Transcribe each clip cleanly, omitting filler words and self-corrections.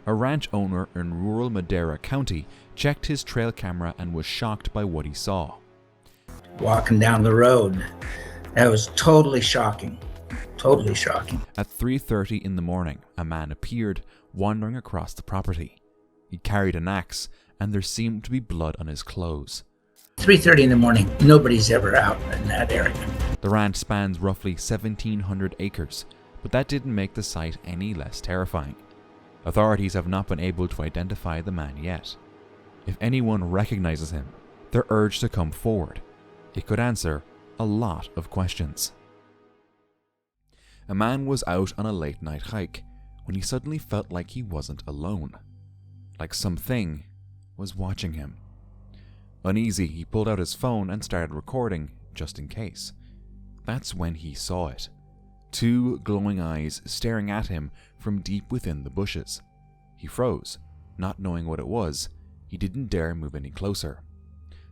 A ranch owner in rural Madera County checked his trail camera and was shocked by what he saw. Walking down the road, that was totally shocking. Totally shocking. At 3:30 in the morning, a man appeared, wandering across the property. He carried an axe, and there seemed to be blood on his clothes. 3:30 in the morning, nobody's ever out in that area. The ranch spans roughly 1,700 acres, but that didn't make the site any less terrifying. Authorities have not been able to identify the man yet. If anyone recognizes him, they're urged to come forward. It could answer a lot of questions. A man was out on a late night hike when he suddenly felt like he wasn't alone. Like something was watching him. Uneasy, he pulled out his phone and started recording, just in case. That's when he saw it. 2 glowing eyes staring at him from deep within the bushes. He froze, not knowing what it was. He didn't dare move any closer.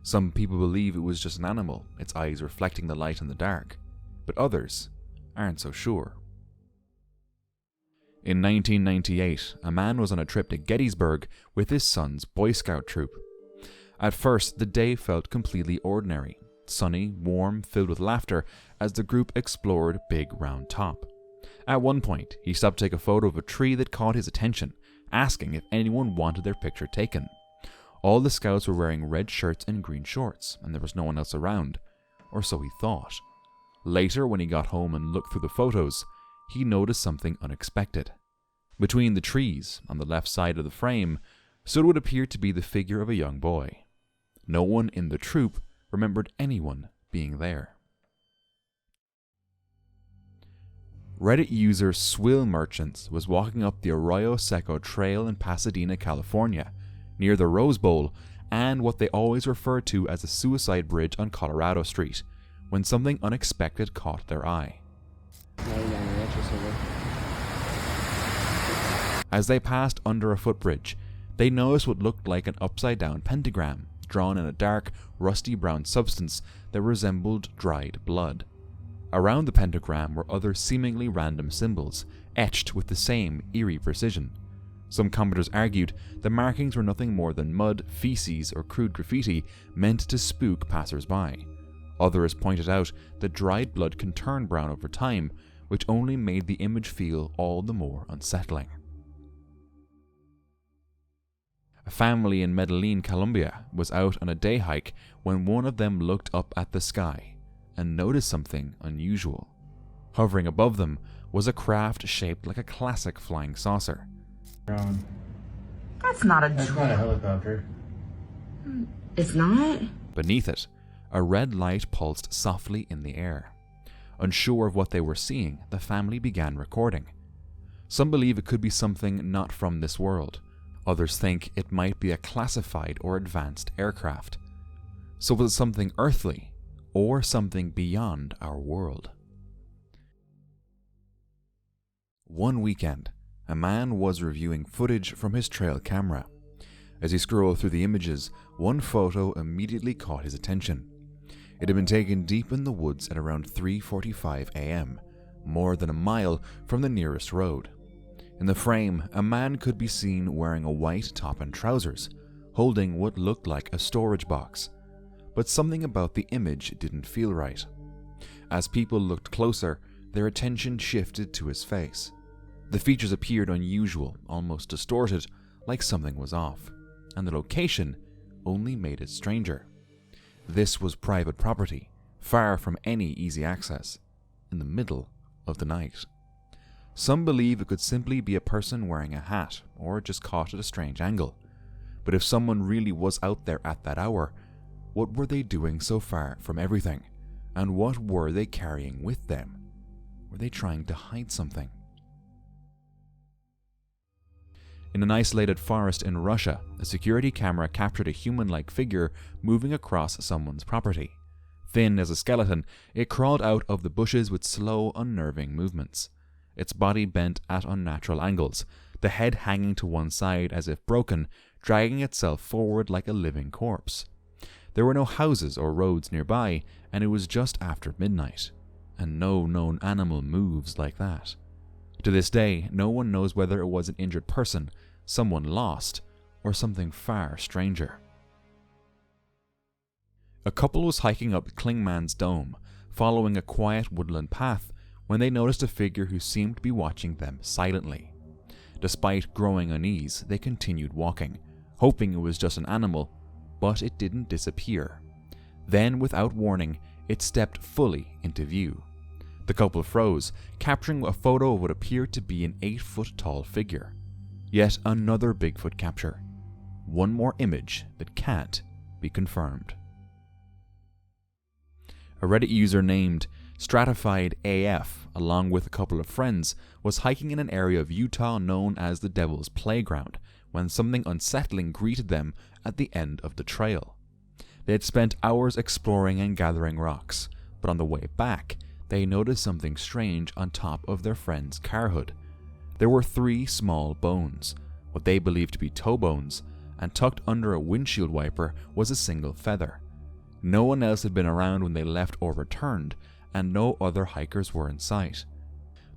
Some people believe it was just an animal, its eyes reflecting the light in the dark, but others aren't so sure. In 1998, a man was on a trip to Gettysburg with his son's Boy Scout troop. At first, the day felt completely ordinary, sunny, warm, filled with laughter as the group explored Big Round Top. At one point, he stopped to take a photo of a tree that caught his attention, asking if anyone wanted their picture taken. All the scouts were wearing red shirts and green shorts, and there was no one else around, or so he thought. Later, when he got home and looked through the photos, he noticed something unexpected. Between the trees, on the left side of the frame, stood what appeared to be the figure of a young boy. No one in the troop remembered anyone being there. Reddit user Swill Merchants was walking up the Arroyo Seco Trail in Pasadena, California, near the Rose Bowl and what they always refer to as the Suicide Bridge on Colorado Street, when something unexpected caught their eye. As they passed under a footbridge, they noticed what looked like an upside-down pentagram, drawn in a dark, rusty brown substance that resembled dried blood. Around the pentagram were other seemingly random symbols, etched with the same eerie precision. Some commenters argued the markings were nothing more than mud, feces, or crude graffiti meant to spook passers-by. Others pointed out that dried blood can turn brown over time, which only made the image feel all the more unsettling. A family in Medellin, Colombia, was out on a day hike when one of them looked up at the sky and noticed something unusual. Hovering above them was a craft shaped like a classic flying saucer. That's not a helicopter. It's not? Beneath it, a red light pulsed softly in the air. Unsure of what they were seeing, the family began recording. Some believe it could be something not from this world. Others think it might be a classified or advanced aircraft. So was it something earthly, or something beyond our world? One weekend, a man was reviewing footage from his trail camera. As he scrolled through the images, one photo immediately caught his attention. It had been taken deep in the woods at around 3:45 a.m., more than a mile from the nearest road. In the frame, a man could be seen wearing a white top and trousers, holding what looked like a storage box. But something about the image didn't feel right. As people looked closer, their attention shifted to his face. The features appeared unusual, almost distorted, like something was off, and the location only made it stranger. This was private property, far from any easy access, in the middle of the night. Some believe it could simply be a person wearing a hat, or just caught at a strange angle. But if someone really was out there at that hour, what were they doing so far from everything? And what were they carrying with them? Were they trying to hide something? In an isolated forest in Russia, a security camera captured a human-like figure moving across someone's property. Thin as a skeleton, it crawled out of the bushes with slow, unnerving movements. Its body bent at unnatural angles, the head hanging to one side as if broken, dragging itself forward like a living corpse. There were no houses or roads nearby, and it was just after midnight, and no known animal moves like that. To this day, no one knows whether it was an injured person, someone lost, or something far stranger. A couple was hiking up Clingman's Dome, following a quiet woodland path, when they noticed a figure who seemed to be watching them silently. Despite growing unease, they continued walking, hoping it was just an animal, but it didn't disappear. Then, without warning, it stepped fully into view. The couple froze, capturing a photo of what appeared to be an 8-foot-tall figure. Yet another Bigfoot capture. One more image that can't be confirmed. A Reddit user named Stratified AF, along with a couple of friends, was hiking in an area of Utah known as the Devil's Playground when something unsettling greeted them at the end of the trail. They had spent hours exploring and gathering rocks, but on the way back, they noticed something strange on top of their friend's car hood. There were 3 small bones, what they believed to be toe bones, and tucked under a windshield wiper was a single feather. No one else had been around when they left or returned, and no other hikers were in sight.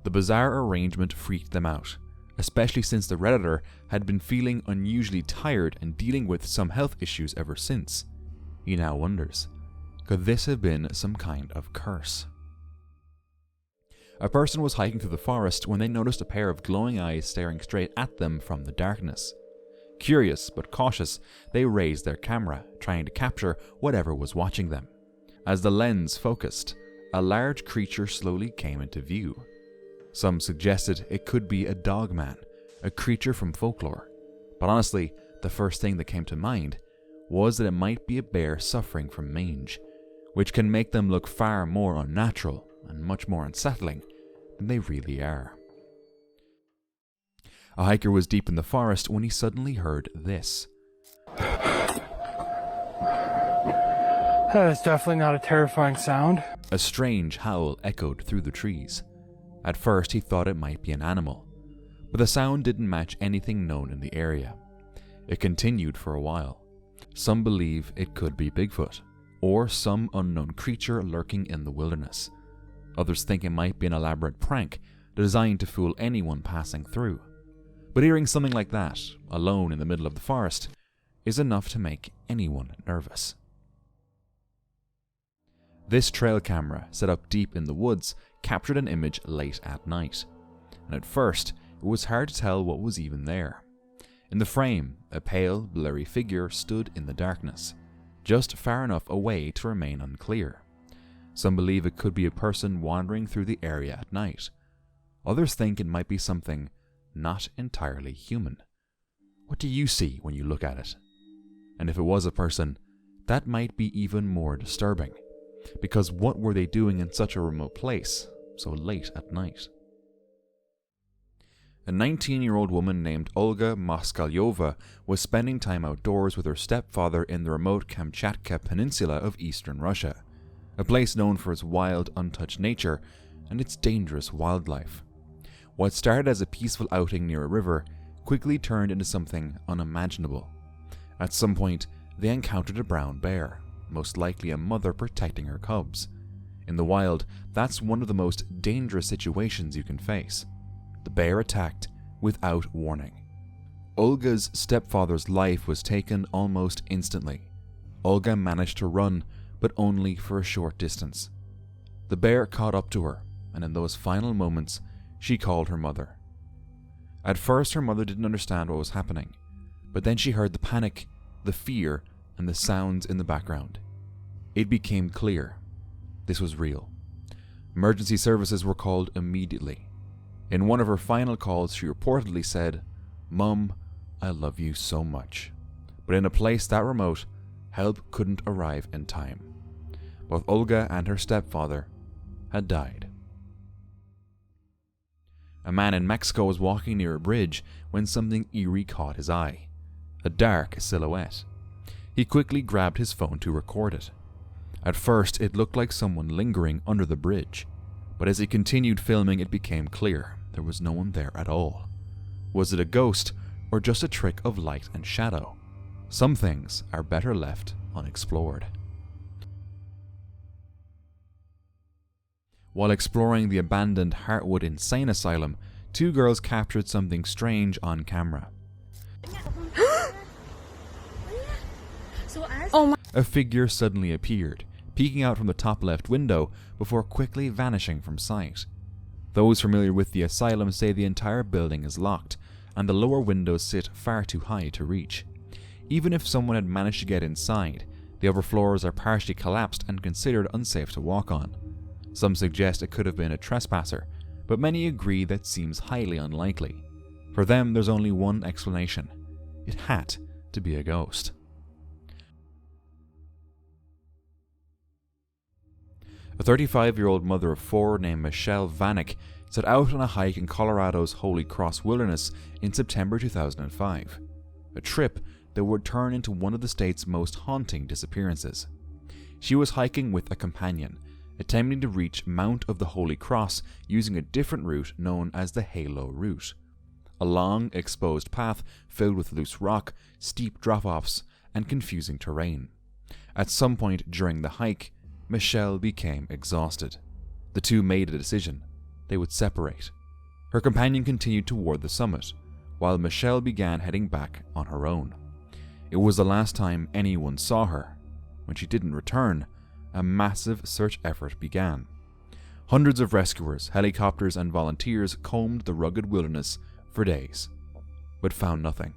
The bizarre arrangement freaked them out, especially since the Redditor had been feeling unusually tired and dealing with some health issues ever since. He now wonders, could this have been some kind of curse? A person was hiking through the forest when they noticed a pair of glowing eyes staring straight at them from the darkness. Curious but cautious, they raised their camera, trying to capture whatever was watching them. As the lens focused, a large creature slowly came into view. Some suggested it could be a dogman, a creature from folklore. But honestly, the first thing that came to mind was that it might be a bear suffering from mange, which can make them look far more unnatural and much more unsettling than they really are. A hiker was deep in the forest when he suddenly heard this. That is definitely not a terrifying sound. A strange howl echoed through the trees. At first he thought it might be an animal, but the sound didn't match anything known in the area. It continued for a while. Some believe it could be Bigfoot, or some unknown creature lurking in the wilderness. Others think it might be an elaborate prank designed to fool anyone passing through. But hearing something like that, alone in the middle of the forest, is enough to make anyone nervous. This trail camera, set up deep in the woods, captured an image late at night, and at first it was hard to tell what was even there. In the frame, a pale, blurry figure stood in the darkness, just far enough away to remain unclear. Some believe it could be a person wandering through the area at night. Others think it might be something not entirely human. What do you see when you look at it? And if it was a person, that might be even more disturbing, because what were they doing in such a remote place, so late at night? A 19-year-old woman named Olga Moskalyova was spending time outdoors with her stepfather in the remote Kamchatka Peninsula of eastern Russia, a place known for its wild, untouched nature and its dangerous wildlife. What started as a peaceful outing near a river quickly turned into something unimaginable. At some point, they encountered a brown bear, most likely a mother protecting her cubs. In the wild, that's one of the most dangerous situations you can face. The bear attacked without warning. Olga's stepfather's life was taken almost instantly. Olga managed to run, but only for a short distance. The bear caught up to her, and in those final moments, she called her mother. At first, her mother didn't understand what was happening, but then she heard the panic, the fear, and the sounds in the background. It became clear this was real. Emergency services were called immediately. In one of her final calls, she reportedly said, "Mum, I love you so much." But in a place that remote, help couldn't arrive in time. Both Olga and her stepfather had died. A man in Mexico was walking near a bridge when something eerie caught his eye. A dark silhouette. He quickly grabbed his phone to record it. At first, it looked like someone lingering under the bridge, but as he continued filming, it became clear there was no one there at all. Was it a ghost, or just a trick of light and shadow? Some things are better left unexplored. While exploring the abandoned Heartwood Insane Asylum, 2 girls captured something strange on camera. A figure suddenly appeared, peeking out from the top left window before quickly vanishing from sight. Those familiar with the asylum say the entire building is locked, and the lower windows sit far too high to reach. Even if someone had managed to get inside, the upper floors are partially collapsed and considered unsafe to walk on. Some suggest it could have been a trespasser, but many agree that seems highly unlikely. For them, there's only one explanation. It had to be a ghost. A 35-year-old mother of 4 named Michelle Vanek set out on a hike in Colorado's Holy Cross Wilderness in September 2005, a trip that would turn into one of the state's most haunting disappearances. She was hiking with a companion, attempting to reach Mount of the Holy Cross using a different route known as the Halo Route, a long, exposed path filled with loose rock, steep drop-offs, and confusing terrain. At some point during the hike, Michelle became exhausted. The two made a decision. They would separate. Her companion continued toward the summit, while Michelle began heading back on her own. It was the last time anyone saw her. When she didn't return, a massive search effort began. Hundreds of rescuers, helicopters, and volunteers combed the rugged wilderness for days, but found nothing.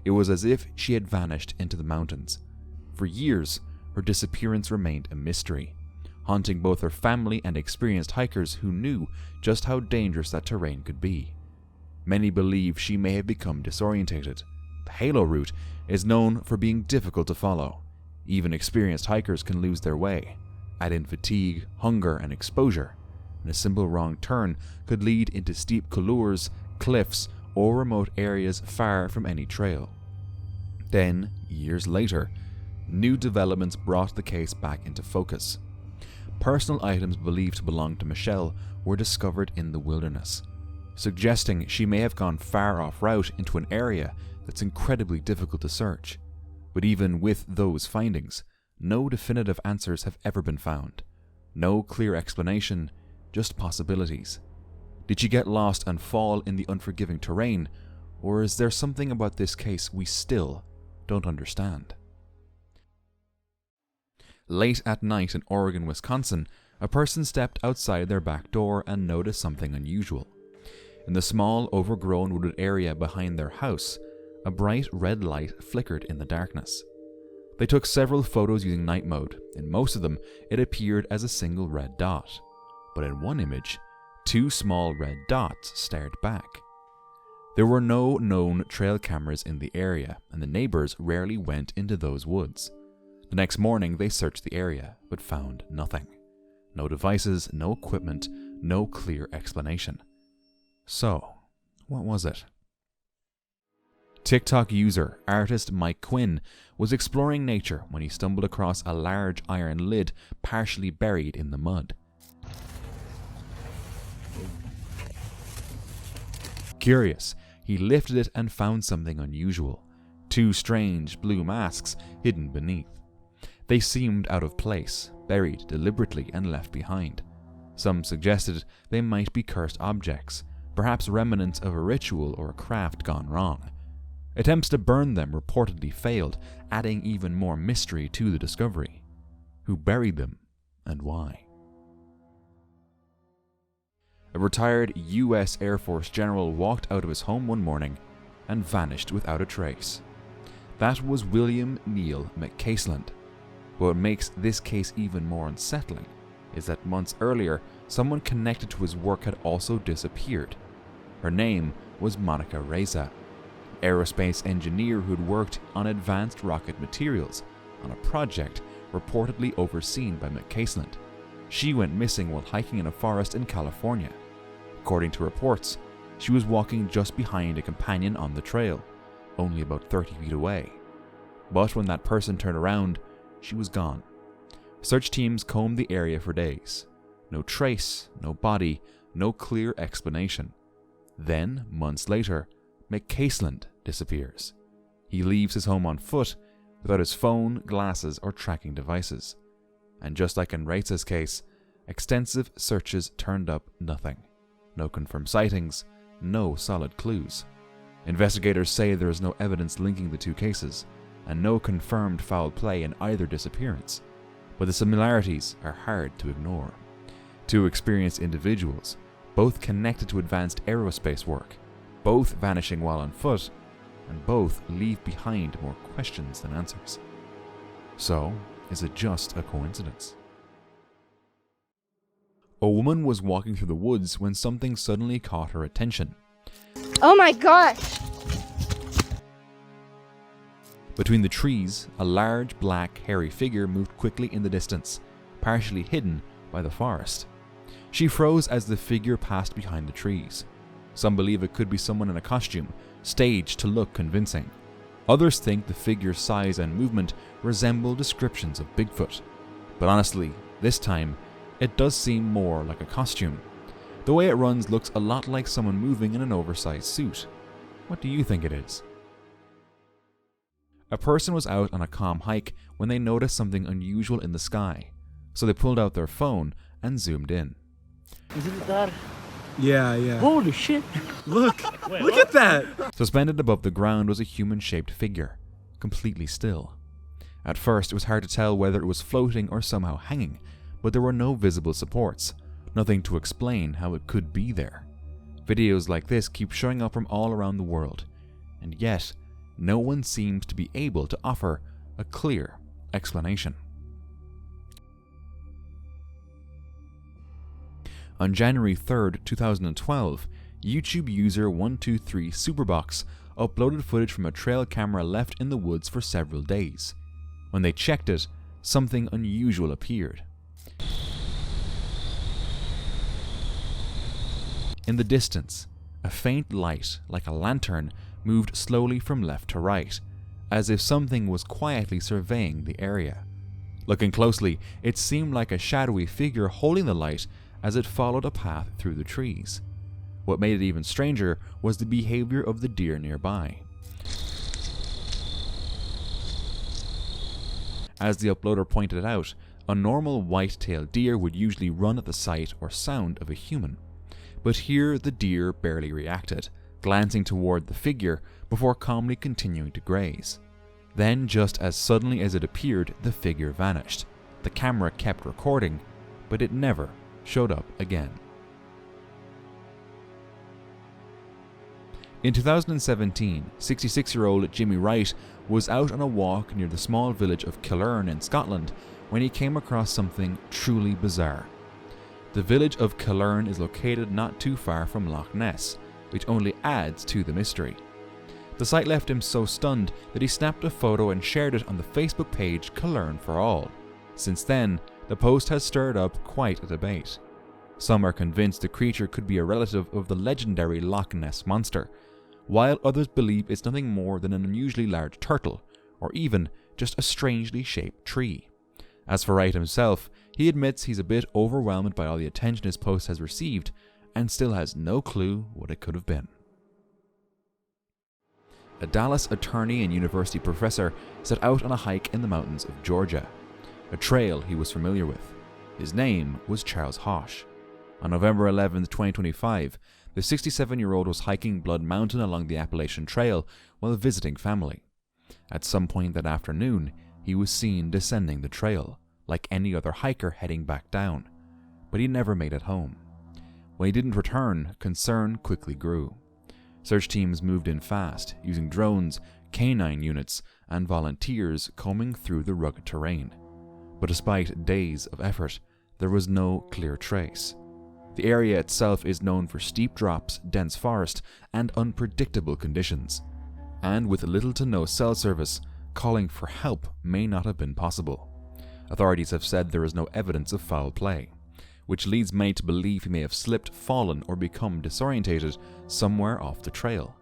It was as if she had vanished into the mountains. For years, her disappearance remained a mystery, haunting both her family and experienced hikers who knew just how dangerous that terrain could be. Many believe she may have become disorientated. The Halo route is known for being difficult to follow. Even experienced hikers can lose their way. Add in fatigue, hunger, and exposure, and a simple wrong turn could lead into steep couloirs, cliffs, or remote areas far from any trail. Then, years later, new developments brought the case back into focus. Personal items believed to belong to Michelle were discovered in the wilderness, suggesting she may have gone far off route into an area that's incredibly difficult to search. But even with those findings, no definitive answers have ever been found. No clear explanation, just possibilities. Did she get lost and fall in the unforgiving terrain, or is there something about this case we still don't understand? Late at night in Oregon, Wisconsin, a person stepped outside their back door and noticed something unusual. In the small, overgrown wooded area behind their house, a bright red light flickered in the darkness. They took several photos using night mode. In most of them, it appeared as a single red dot. But in one image, 2 small red dots stared back. There were no known trail cameras in the area, and the neighbors rarely went into those woods. The next morning, they searched the area, but found nothing. No devices, no equipment, no clear explanation. So, what was it? TikTok user, artist Mike Quinn, was exploring nature when he stumbled across a large iron lid partially buried in the mud. Curious, he lifted it and found something unusual. 2 strange blue masks hidden beneath. They seemed out of place, buried deliberately and left behind. Some suggested they might be cursed objects, perhaps remnants of a ritual or a craft gone wrong. Attempts to burn them reportedly failed, adding even more mystery to the discovery. Who buried them, and why? A retired US Air Force general walked out of his home one morning and vanished without a trace. That was William Neil McCaseland. But what makes this case even more unsettling is that months earlier, someone connected to his work had also disappeared. Her name was Monica Reza, an aerospace engineer who had worked on advanced rocket materials on a project reportedly overseen by McCaseland. She went missing while hiking in a forest in California. According to reports, she was walking just behind a companion on the trail, only about 30 feet away. But when that person turned around, she was gone. Search teams combed the area for days. No trace, no body, no clear explanation. Then, months later, McCaseland disappears. He leaves his home on foot, without his phone, glasses, or tracking devices. And just like in Reza's case, extensive searches turned up nothing. No confirmed sightings, no solid clues. Investigators say there is no evidence linking the 2 cases, and no confirmed foul play in either disappearance, but the similarities are hard to ignore. Two experienced individuals, both connected to advanced aerospace work, both vanishing while on foot, and both leave behind more questions than answers. So, is it just a coincidence? A woman was walking through the woods when something suddenly caught her attention. Oh my gosh! Between the trees, a large, black, hairy figure moved quickly in the distance, partially hidden by the forest. She froze as the figure passed behind the trees. Some believe it could be someone in a costume, staged to look convincing. Others think the figure's size and movement resemble descriptions of Bigfoot. But honestly, this time, it does seem more like a costume. The way it runs looks a lot like someone moving in an oversized suit. What do you think it is? A person was out on a calm hike when they noticed something unusual in the sky, so they pulled out their phone and zoomed in. Is it that? Yeah. Holy shit! Look at that! Suspended above the ground was a human-shaped figure, completely still. At first, it was hard to tell whether it was floating or somehow hanging, but there were no visible supports, nothing to explain how it could be there. Videos like this keep showing up from all around the world, and yet, no one seems to be able to offer a clear explanation. On January 3rd, 2012, YouTube user 123superbox uploaded footage from a trail camera left in the woods for several days. When they checked it, something unusual appeared. In the distance, a faint light, like a lantern, moved slowly from left to right, as if something was quietly surveying the area. Looking closely, it seemed like a shadowy figure holding the light as it followed a path through the trees. What made it even stranger was the behavior of the deer nearby. As the uploader pointed out, a normal white-tailed deer would usually run at the sight or sound of a human. But here the deer barely reacted, glancing toward the figure before calmly continuing to graze. Then, just as suddenly as it appeared, the figure vanished. The camera kept recording, but it never showed up again. In 2017, 66-year-old Jimmy Wright was out on a walk near the small village of Killearn in Scotland when he came across something truly bizarre. The village of Killearn is located not too far from Loch Ness, which only adds to the mystery. The sight left him so stunned that he snapped a photo and shared it on the Facebook page Killearn for All. Since then, the post has stirred up quite a debate. Some are convinced the creature could be a relative of the legendary Loch Ness monster, while others believe it's nothing more than an unusually large turtle, or even just a strangely shaped tree. As for Wright himself, he admits he's a bit overwhelmed by all the attention his post has received, and still has no clue what it could have been. A Dallas attorney and university professor set out on a hike in the mountains of Georgia, a trail he was familiar with. His name was Charles Hosh. On November 11, 2025, the 67-year-old was hiking Blood Mountain along the Appalachian Trail while visiting family. At some point that afternoon, he was seen descending the trail, like any other hiker heading back down, but he never made it home. When he didn't return, concern quickly grew. Search teams moved in fast, using drones, canine units, and volunteers combing through the rugged terrain. But despite days of effort, there was no clear trace. The area itself is known for steep drops, dense forest, and unpredictable conditions. And with little to no cell service, calling for help may not have been possible. Authorities have said there is no evidence of foul play, which leads many to believe he may have slipped, fallen, or become disorientated somewhere off the trail.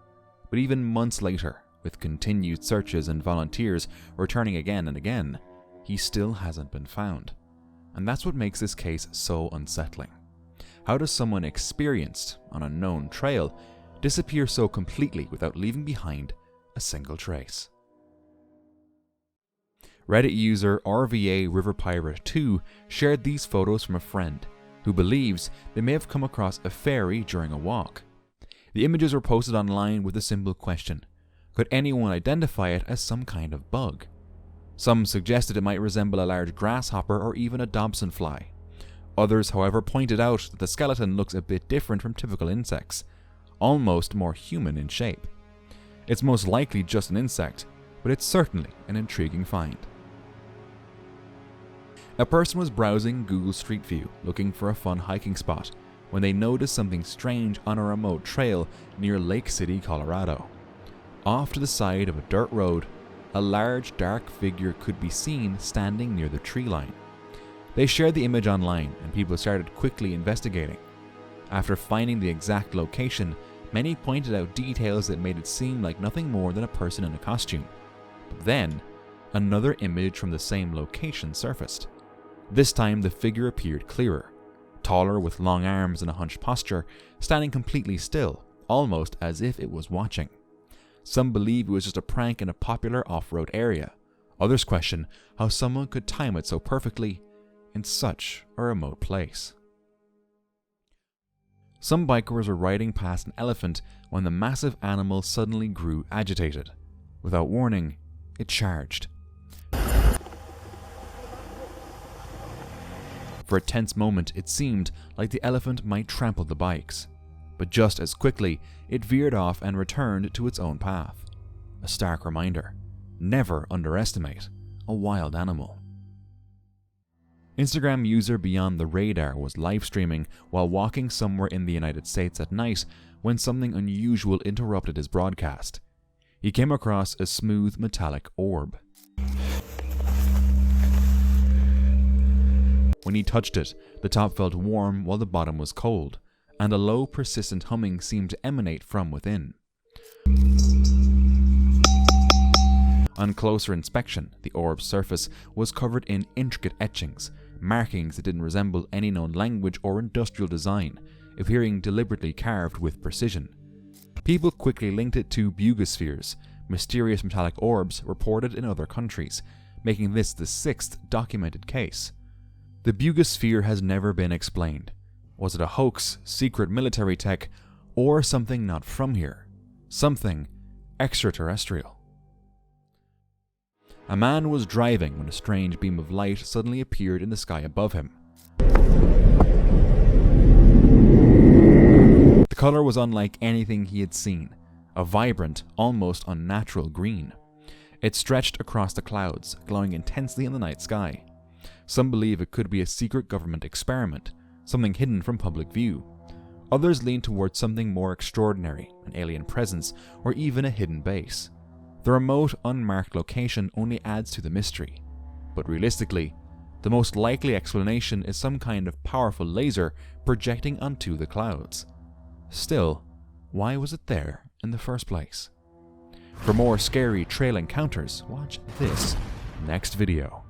But even months later, with continued searches and volunteers returning again and again, he still hasn't been found. And that's what makes this case so unsettling. How does someone experienced on a known trail disappear so completely without leaving behind a single trace? Reddit user RVA River Pirate 2 shared these photos from a friend who believes they may have come across a fairy during a walk. The images were posted online with a simple question: Could anyone identify it as some kind of bug? Some suggested it might resemble a large grasshopper or even a Dobson fly. Others, however, pointed out that the skeleton looks a bit different from typical insects, almost more human in shape. It's most likely just an insect, but it's certainly an intriguing find. A person was browsing Google Street View looking for a fun hiking spot when they noticed something strange on a remote trail near Lake City, Colorado. Off to the side of a dirt road, a large dark figure could be seen standing near the tree line. They shared the image online and people started quickly investigating. After finding the exact location, many pointed out details that made it seem like nothing more than a person in a costume. But then, another image from the same location surfaced. This time the figure appeared clearer, taller with long arms and a hunched posture, standing completely still, almost as if it was watching. Some believe it was just a prank in a popular off-road area. Others question how someone could time it so perfectly in such a remote place. Some bikers were riding past an elephant when the massive animal suddenly grew agitated. Without warning, it charged. For a tense moment, it seemed like the elephant might trample the bikes. But just as quickly, it veered off and returned to its own path. A stark reminder: never underestimate a wild animal. Instagram user Beyond the Radar was live streaming while walking somewhere in the United States at night when something unusual interrupted his broadcast. He came across a smooth metallic orb. When he touched it, the top felt warm while the bottom was cold, and a low, persistent humming seemed to emanate from within. On closer inspection, the orb's surface was covered in intricate etchings, markings that didn't resemble any known language or industrial design, appearing deliberately carved with precision. People quickly linked it to bugospheres, mysterious metallic orbs reported in other countries, making this the 6th documented case. The bugosphere has never been explained. Was it a hoax, secret military tech, or something not from here? Something extraterrestrial. A man was driving when a strange beam of light suddenly appeared in the sky above him. The color was unlike anything he had seen, a vibrant, almost unnatural green. It stretched across the clouds, glowing intensely in the night sky. Some believe it could be a secret government experiment, something hidden from public view. Others lean towards something more extraordinary, an alien presence, or even a hidden base. The remote, unmarked location only adds to the mystery. But realistically, the most likely explanation is some kind of powerful laser projecting onto the clouds. Still, why was it there in the first place? For more scary trail encounters, watch this next video.